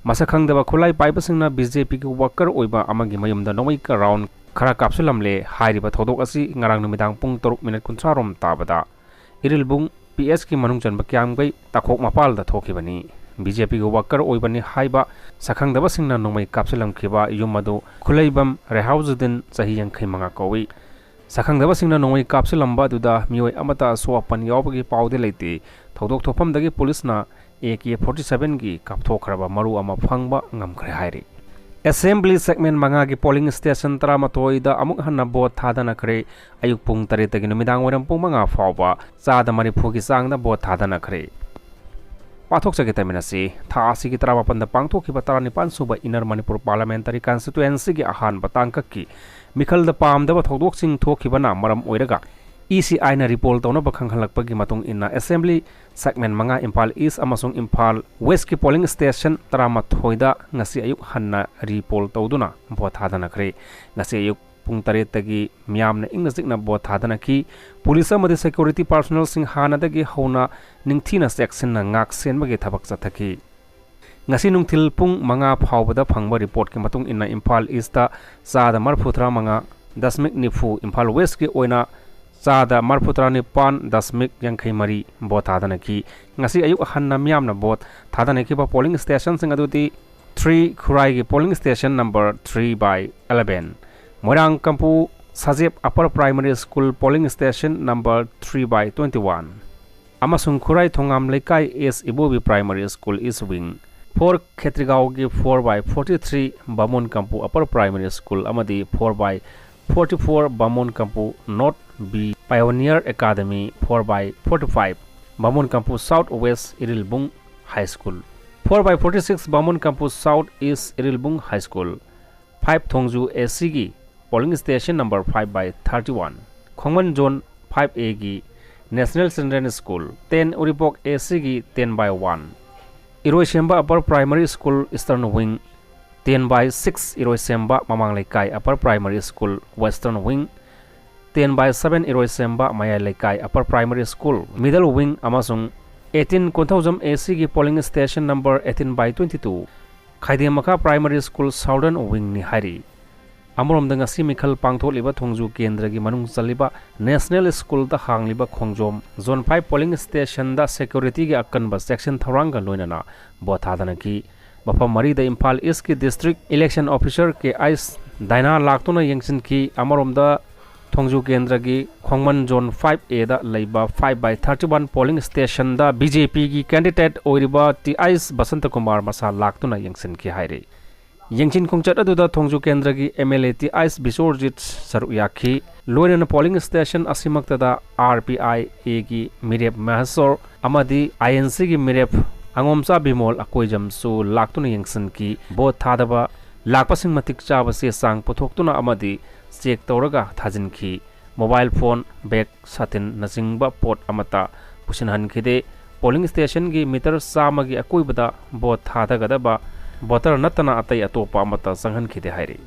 मसक खंगदबा खुलाई पाइबसिंगना बीजेपी की वर्कर ओइबा अमगी मयुमदा नोमई का राउंड खरा कापसुलमले हाइरिबा थौदोक असि ngarang numidang pung 3:30 rom tabada irilbung PS की मनुंग चनबा क्यामगै ताखोक मपाल दा थोखिबनी बीजेपी की वर्कर ओइबनी हाइबा सखंगदबा सिंगना नोमई कापसुलमखिबा युमदु खुलैबम रेहाउजुदिन चाही 85 कौई सखंगदबा सिंगना नोमई कापसुलमबा दुदा मियोय अमता सोपन यावबगी पाउदे लेते थौदोक थोफमदगी पुलिसना AK-47 की कापथोखरबा मरु अमा फंगबा ngamखरे हाइरि असेंबली सेगमेंट मंगा की पोलिंग स्टेशन 13 अमुक हन्ना बोट थादनाखरे अयुक पुंग 3 तगी numidangwairam पुंग 5 फावबा चादा 40 की चांगदा बोट थादनाखरे पाथोक सके तमिनसी था आसी की 15 पांगथोखिबा 19 सुबा इनर मणिपुर पार्लियामेंटरी कॉन्स्टिट्यूएंसी की अहान बतांककी मिखल द पामदबा थौदोकसिंग थोखिबना मरम ओइरगा ECI na report tawna bakhang halakpagi matung inna assembly segment manga Impal East amasung Impal West ki polling station 13 da ngasi ayuk hanna report tawduna vote thadanakhre ngasi ayuk pung 3 tagi myamna ingnasikna vote thadanakhri police amadi security personnel sing hana dagi hona ningthina section na ngak senbagi thabak chathaki ngasi nungthil pung manga phawbada phangba report ki matung inna Impal East ta sada marfutra manga dasmik nifu Impal West ki oina चादा मरफुत्रा निपान 10.53 vote थादनखी ngasi ayuk hanna myamna bot thadanakiba polling station sing aduti 3 khurai gi polling station number 3/11 Moirang Kampu Sajep Upper Primary School polling station number 3/21 amasung khurai thongam lekai S Ibobi Primary School is wing 4 Khetrigao gi 4/43 Bamon Kampu Upper Primary School amadi 4/44 Bamon Kampu North B Pioneer Academy 4/45 Bamon Kampu South West Irilbung High School 4/46 Bamon Kampu South East Irilbung High School 5 Thongju ACG polling station number 5/31 Khongman Zone 5A gi National Children's School 10 Uripok ACG 10/1 Iroisemba Upper Primary School Eastern Wing 10/6 Iroisemba Mamanglaikai Upper Primary School Western Wing 10/7 Iroisemba Mayalaikai Upper Primary School Middle Wing amasung 18 Konthojam AC ki polling station number 18/22 Khaidemaka Primary School Southern Wing ni hari amromda ngasi mikhal pangtholiba thongju kendra gi manung chaliba National School ta hangliba khongjom Zone 5 polling station da security gi akanba section thoranga loinana bothadana ki Bapa Mari da Impal East ki district election officer ke Ice Daina Laktuna Yengsin ki amromda Thongju Kendra gi Khongman Zone 5A da leiba 5/31 polling station da BJP ki candidate oiriba TIs Basanta Kumar Masa laktuna yengsin ki haire yengchin khongchat adu da Thongju Kendra gi MLA TIs Bisorjit Saruyakhi loina polling station asimakta da RPI A gi Mirep Mahasor amadi INC gi Mirep Angomsa Bimol akoijam su laktuna yengsin ki both thadaba lakpasing matik chaba se sang pothoktuna amadi check तौरगा थाजिनखी mobile phone bag साथिन नसिंगबा पोट अमता पुसिनहनखिदे polling station की metre सामगी अकोइबदा बोट थादगदबा बोटर नतना अतै अतोपा अमता संघनखिदे हाइरे